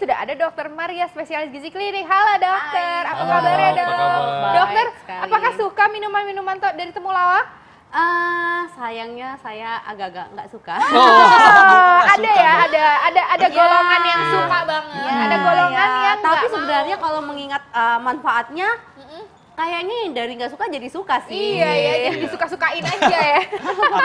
sudah ada Dokter Maria, spesialis gizi klinik. Halo dokter, Hai. apa Halo, kabarnya apa dok? kabar? Dokter, Baik sekali. apakah suka minuman-minuman dari temulawak? Sayangnya saya agak-agak nggak suka. Ada ya, ada golongan yang suka banget, ada golongan yang tapi nggak sebenarnya mau. kalau mengingat manfaatnya, kayaknya yang dari nggak suka jadi suka sih. Iya ya, jadi disuka-sukain aja ya.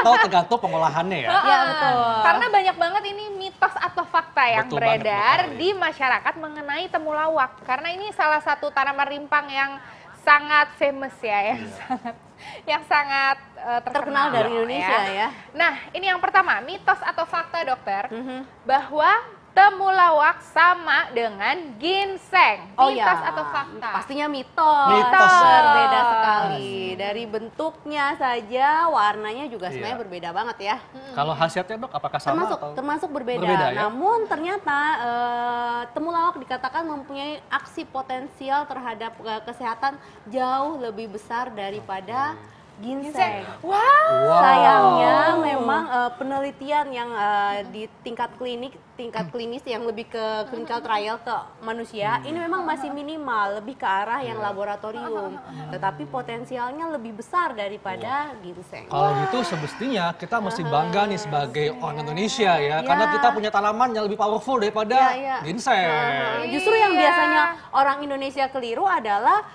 Atau tergantung pengolahannya ya. Iya betul. Karena banyak banget ini mitos atau fakta yang Betul banget, beredar betul. di masyarakat mengenai temulawak. Karena ini salah satu tanaman rimpang yang sangat famous ya, yang sangat Terkenal dari Indonesia ya. Nah, ini yang pertama, mitos atau fakta dokter, Mhm. bahwa temulawak sama dengan ginseng. Oh Mitos ya, atau fakta? pastinya mitos. Mitos. Berbeda sekali. Dari bentuknya saja, warnanya juga Iya. sebenarnya berbeda banget ya. Kalau khasiatnya dok, apakah sama Termasuk berbeda. Berbeda ya? Namun ternyata temulawak dikatakan mempunyai aksi potensial terhadap kesehatan jauh lebih besar daripada ginseng. Wow. Sayangnya memang penelitian yang di tingkat klinis yang lebih ke clinical trial ke manusia ini memang masih minimal, lebih ke arah yang laboratorium. Tetapi potensialnya lebih besar daripada ginseng. Kalau gitu semestinya kita mesti bangga nih sebagai orang Indonesia ya, karena kita punya tanaman yang lebih powerful daripada ginseng. Justru yang biasanya orang Indonesia keliru adalah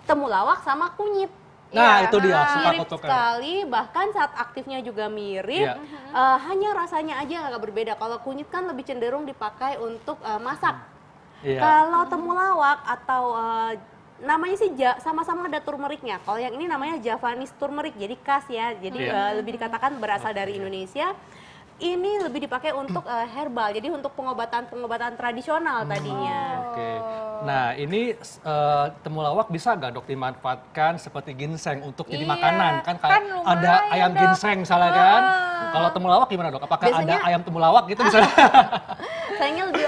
temulawak sama kunyit. Nah, itu dia, suka Mirip kutukan. sekali, bahkan saat aktifnya juga mirip. Iya. Hanya rasanya aja yang agak berbeda. Kalau kunyit kan lebih cenderung dipakai untuk masak. Iya. Kalau temulawak atau namanya sih sama-sama ada turmeriknya. Kalau yang ini namanya Javanese turmeric, jadi khas ya. Jadi lebih dikatakan berasal dari Indonesia. Ini lebih dipakai untuk herbal, jadi untuk pengobatan tradisional tadinya. Oke. Nah, ini temulawak bisa nggak dok dimanfaatkan seperti ginseng untuk jadi makanan? Kan kayak lumayan, ada ayam Dok. ginseng misalnya kan. Kalau temulawak gimana dok? Apakah ada Biasanya- ayam temulawak gitu misalnya? Sayangnya lebih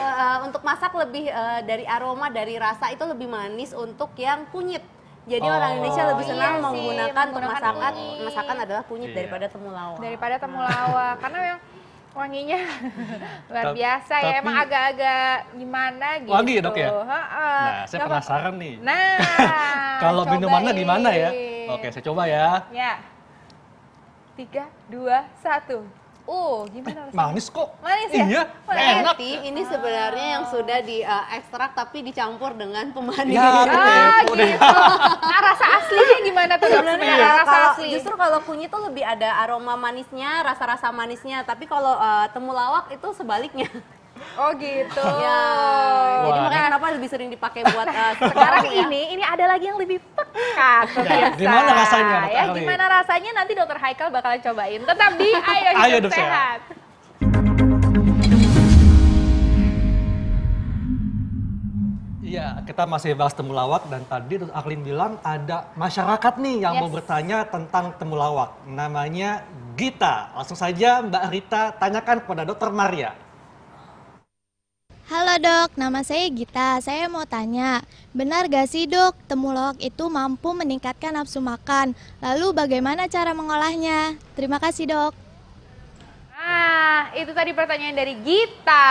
untuk masak lebih dari aroma, dari rasa itu lebih manis untuk yang kunyit. Jadi orang Indonesia lebih senang Iya sih, menggunakan untuk menggunakan masakan kunyit. masakan adalah kunyit Iya. daripada temulawak. Daripada temulawak, karena yang wanginya luar biasa ya, tapi- emang agak-agak gimana gitu. Wangi ya, Dok, ya? Heeh. Nah, saya Nggak penasaran nih. Nah, Kalau minumannya cobain. gimana ya? Oke, saya coba ya. Ya. 3, 2, 1. Gimana rasanya? Manis kok. Manis ya? Iya, enak. Berarti ini sebenarnya yang sudah diekstrak tapi dicampur dengan pemanis. Ya, kepo deh. Gitu. Nah, rasa aslinya gimana tuh? Dok? Sebenarnya Sebenarnya rasa kalau asli. justru kalau kunyit tuh lebih ada aroma manisnya, rasa-rasa manisnya. Tapi kalau temulawak itu sebaliknya. Oh gitu. Ya, jadi Wah, makanya kenapa lebih sering dipakai buat Sekarang ya. ini ada lagi yang lebih pekat pemirsa. gimana rasanya, Dok Ya, Arli? gimana rasanya nanti Dokter Haikal bakalan cobain. Tetap di Ayo Ayo Hidup Hidup Sehat. Sehat. Iya, kita masih bahas temulawak dan tadi Dr. Arlin bilang ada masyarakat nih yang mau bertanya tentang temulawak. Namanya Gita. Langsung saja Mbak Rita tanyakan kepada Dr. Maria. Halo dok, nama saya Gita. Saya mau tanya, benar gak sih dok, temulawak itu mampu meningkatkan nafsu makan? Lalu bagaimana cara mengolahnya? Terima kasih dok. Nah, itu tadi pertanyaan dari Gita.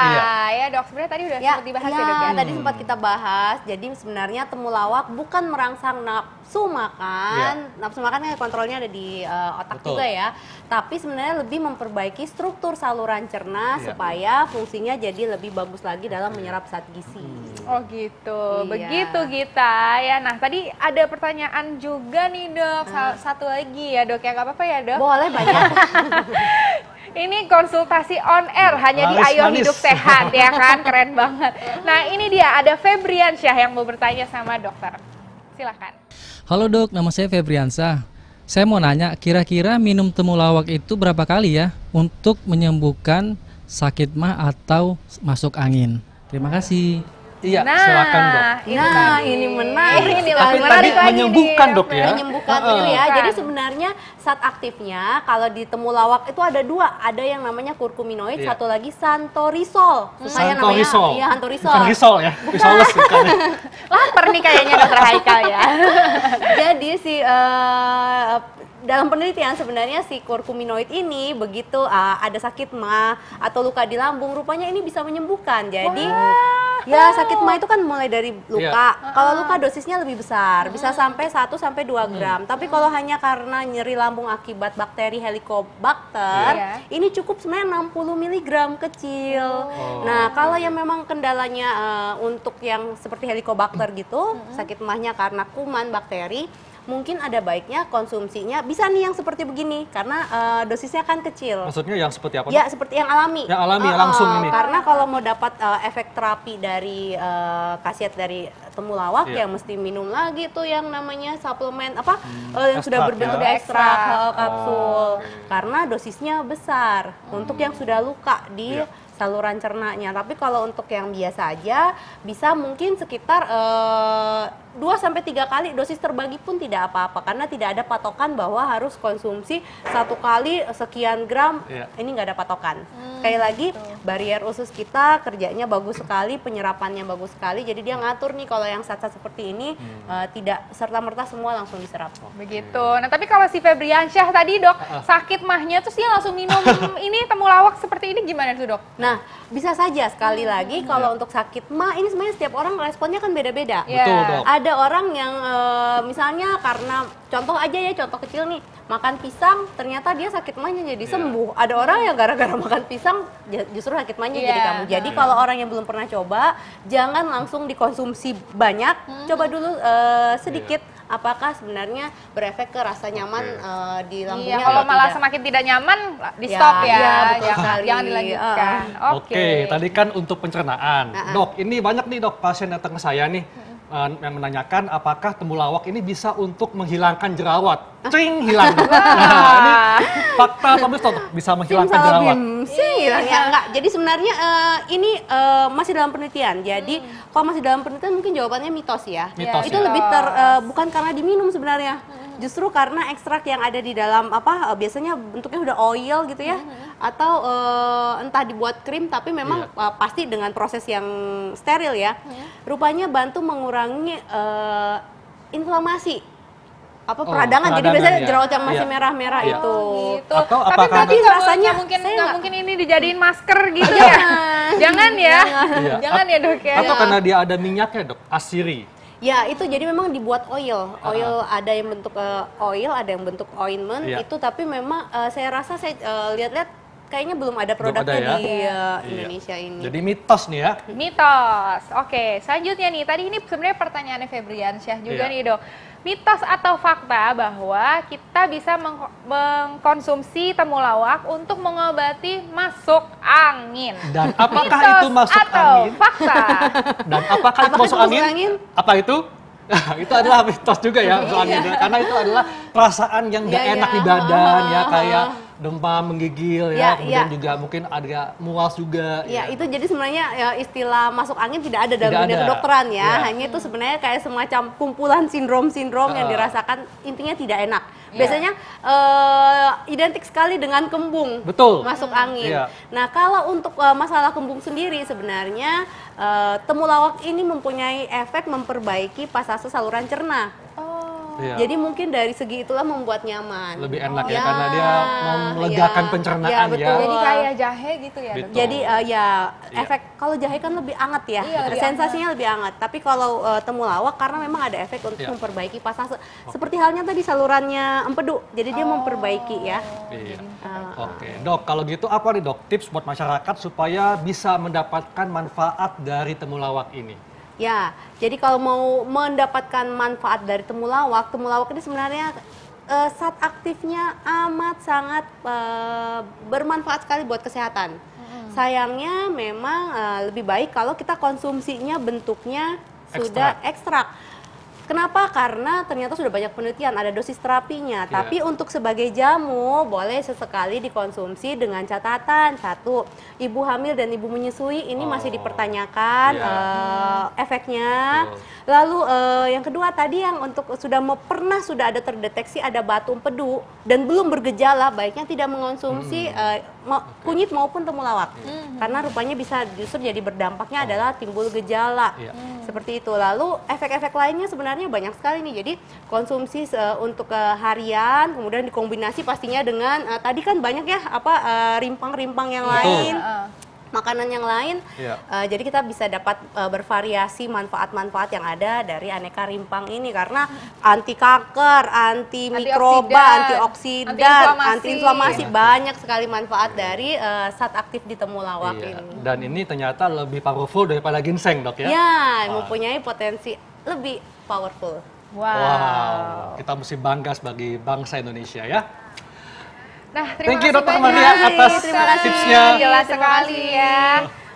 Ya dok, sebenarnya tadi udah sempat dibahas ya dok ya? Tadi sempat kita bahas. Jadi sebenarnya temulawak bukan merangsang nafsu makan. Nafsu makan kan kontrolnya ada di otak Betul. juga ya. Tapi sebenarnya lebih memperbaiki struktur saluran cerna supaya fungsinya jadi lebih bagus lagi dalam menyerap zat gizi. Oh gitu, Iya. begitu Gita ya. Nah tadi ada pertanyaan juga nih dok, satu lagi ya dok ya, nggak apa-apa ya dok? Boleh banyak. Ini konsultasi on air hanya di Manis, Ayo manis. Hidup Sehat ya kan, keren banget. Nah ini dia ada Febriansyah yang mau bertanya sama dokter. Silakan. Halo dok, nama saya Febriansah. Saya mau nanya, kira-kira minum temulawak itu berapa kali ya untuk menyembuhkan sakit mah atau masuk angin? Terima kasih. Iya, silakan dok. Ini menarik. Ini Tapi menarik tadi lagi menyembuhkan nih, dok ya. Menyembuhkan itu ya. Menyembuhkan. Jadi sebenarnya zat aktifnya kalau di temulawak itu ada dua, ada yang namanya kurkuminoid, Iya. satu lagi santorisol. Santorisol. Iya, santorisol. Bukan risol ya, risoles bukan. Lapar nih kayaknya dokter Haikal ya. Jadi si dalam penelitian sebenarnya si kurkuminoid ini begitu ada sakit mah atau luka di lambung, rupanya ini bisa menyembuhkan. Jadi Ya, sakit mah itu kan mulai dari luka. Kalau luka dosisnya lebih besar, bisa sampai 1 sampai 2 gram. Tapi kalau hanya karena nyeri lambung akibat bakteri Helicobacter, ini cukup sebenarnya 60 mg kecil. Nah, kalau yang memang kendalanya untuk yang seperti Helicobacter gitu, sakit mahnya karena kuman bakteri, mungkin ada baiknya konsumsinya bisa nih yang seperti begini karena dosisnya kan kecil. Maksudnya yang seperti apa? Ya, seperti yang alami. Yang alami langsung ini. Karena kalau mau dapat efek terapi dari khasiat dari temulawak ya mesti minum lagi tuh yang namanya suplemen yang sudah berbentuk ekstrak kapsul. Karena dosisnya besar untuk yang sudah luka di saluran cernanya. Tapi kalau untuk yang biasa aja bisa mungkin sekitar 2-3 kali dosis terbagi pun tidak apa-apa karena tidak ada patokan bahwa harus konsumsi 1 kali sekian gram. Ini nggak ada patokan. Sekali lagi barier usus kita kerjanya bagus sekali, penyerapannya bagus sekali. Jadi dia ngatur nih kalau yang zat-zat seperti ini tidak serta-merta semua langsung diserap. Begitu. Nah, tapi kalau si Febriansyah tadi, Dok, sakit mahnya terus dia langsung minum ini temulawak seperti ini gimana tuh, Dok? Nah, bisa saja sekali lagi kalau untuk sakit mah ini sebenarnya setiap orang responnya kan beda-beda. Betul, Dok. Ada orang yang misalnya karena contoh aja ya, contoh kecil nih, makan pisang ternyata dia sakit mahnya jadi sembuh. Ada orang yang gara-gara makan pisang justru sakit mahnya jadi kambuh. Jadi kalau orang yang belum pernah coba, jangan langsung dikonsumsi banyak, coba dulu sedikit. Apakah sebenarnya berefek ke rasa nyaman di lambungnya? Kalau malah semakin tidak nyaman, di stop ya, betul sekali. jangan dilanjutkan. Oke, tadi kan untuk pencernaan. Dok, ini banyak nih dok pasien datang ke saya nih yang menanyakan apakah temulawak ini bisa untuk menghilangkan jerawat. Cing, hilang. Nah, ini fakta atau mitos bisa menghilangkan jerawat? Hilang ya enggak. Jadi sebenarnya ini masih dalam penelitian. Jadi kalau masih dalam penelitian mungkin jawabannya mitos ya. Mitos, itu lebih bukan karena diminum sebenarnya. Justru karena ekstrak yang ada di dalam biasanya bentuknya udah oil gitu ya, atau entah dibuat krim tapi memang pasti dengan proses yang steril ya. Rupanya bantu mengurangi inflamasi peradangan. Jadi biasanya jerawat yang masih merah-merah itu. Gitu. Atau tapi apakah berarti rasanya nggak mungkin ini dijadiin masker gitu ya? Jangan ya, jangan ya dok ya. Atau karena dia ada minyaknya dok, asiri. Ya itu jadi memang dibuat oil ada yang bentuk oil, ada yang bentuk ointment itu, tapi memang saya rasa saya lihat-lihat kayaknya belum ada produknya di Indonesia ini. Jadi mitos nih ya. Mitos. Oke, selanjutnya nih. Tadi ini sebenarnya pertanyaannya Febriansyah juga nih dok. Mitos atau fakta bahwa kita bisa mengkonsumsi temulawak untuk mengobati masuk angin. Dan apakah Mitos itu masuk atau angin? Fakta. Dan apakah itu masuk angin? Apa itu? Itu adalah mitos juga ya masuk angin. Karena itu adalah perasaan yang gak enak di badan ya, kayak demam, menggigil ya, kemudian juga mungkin ada mual juga. Ya, itu jadi sebenarnya istilah masuk angin tidak ada dalam dunia kedokteran ya. Hanya itu sebenarnya kayak semacam kumpulan sindrom-sindrom yang dirasakan, intinya tidak enak. Biasanya identik sekali dengan kembung. Betul. Masuk angin. Nah, kalau untuk masalah kembung sendiri sebenarnya temulawak ini mempunyai efek memperbaiki pasase saluran cerna. Jadi mungkin dari segi itulah membuat nyaman. Lebih enak ya, karena dia melegakan pencernaan ya. Jadi kayak jahe gitu ya. Betul. Jadi efek kalau jahe kan lebih hangat ya, sensasinya lebih hangat. Tapi kalau temulawak karena memang ada efek untuk memperbaiki pasase. Seperti halnya tadi salurannya empedu, jadi dia memperbaiki ya. Oke, dok kalau gitu apa nih dok tips buat masyarakat supaya bisa mendapatkan manfaat dari temulawak ini? Ya, jadi kalau mau mendapatkan manfaat dari temulawak ini sebenarnya zat aktifnya amat sangat bermanfaat sekali buat kesehatan. Sayangnya memang lebih baik kalau kita konsumsinya bentuknya sudah ekstrak. Kenapa? Karena ternyata sudah banyak penelitian, ada dosis terapinya. Tapi untuk sebagai jamu, boleh sesekali dikonsumsi dengan catatan. 1, ibu hamil dan ibu menyusui ini masih dipertanyakan efeknya. Lalu yang kedua tadi yang untuk sudah ada terdeteksi ada batu empedu dan belum bergejala, baiknya tidak mengonsumsi kunyit maupun temulawak. Karena rupanya bisa justru jadi berdampaknya adalah timbul gejala. Seperti itu. Lalu efek-efek lainnya sebenarnya banyak sekali nih. Jadi konsumsi untuk harian, kemudian dikombinasi pastinya dengan tadi kan banyak ya rimpang-rimpang yang lain. makanan yang lain. Iya. Jadi kita bisa dapat bervariasi manfaat-manfaat yang ada dari aneka rimpang ini karena anti kanker, anti mikroba, antioksidan, antiinflamasi, banyak sekali manfaat dari zat aktif di temulawak ini. Dan ini ternyata lebih powerful daripada ginseng, Dok ya? Ya, mempunyai potensi lebih powerful. Wow, kita mesti bangga sebagai bangsa Indonesia ya. Nah, Thank you terima Dr. kasih Maria banyak. atas Terima kasih. tipsnya. Jelas sekali ya.